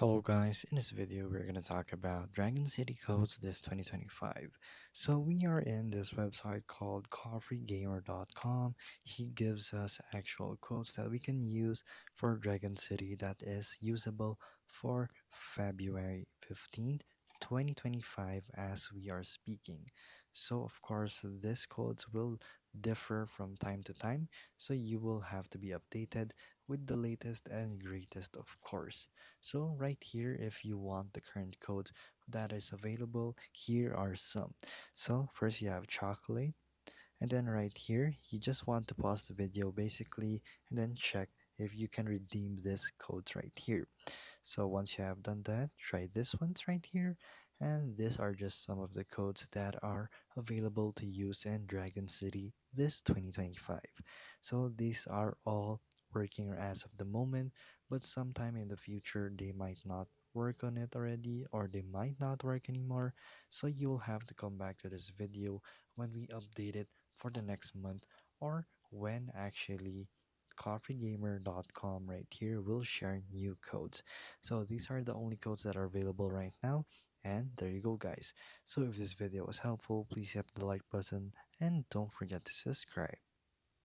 Hello guys, in this video we're going to talk about Dragon City codes this 2025. So we are in this website called coffeegamer.com. He gives us actual codes that we can use for Dragon City that is usable for February 15th, 2025 as we are speaking. So of course these codes will differ from time to time, so you will have to be updated with the latest and greatest of course. So right here, if you want the current codes that is available, here are some. So first you have chocolate, and then right here, you just want to pause the video basically, and then check if you can redeem this codes right here. So once you have done that, try this ones right here. And these are just some of the codes that are available to use in Dragon City this 2025. So these are all working as of the moment, but sometime in the future they might not work on it already or they might not work anymore. So you will have to come back to this video when we update it for the next month or when actually coffeegamer.com right here will share new codes. So these are the only codes that are available right now. And there you go guys. So if this video was helpful, please hit the like button and don't forget to subscribe.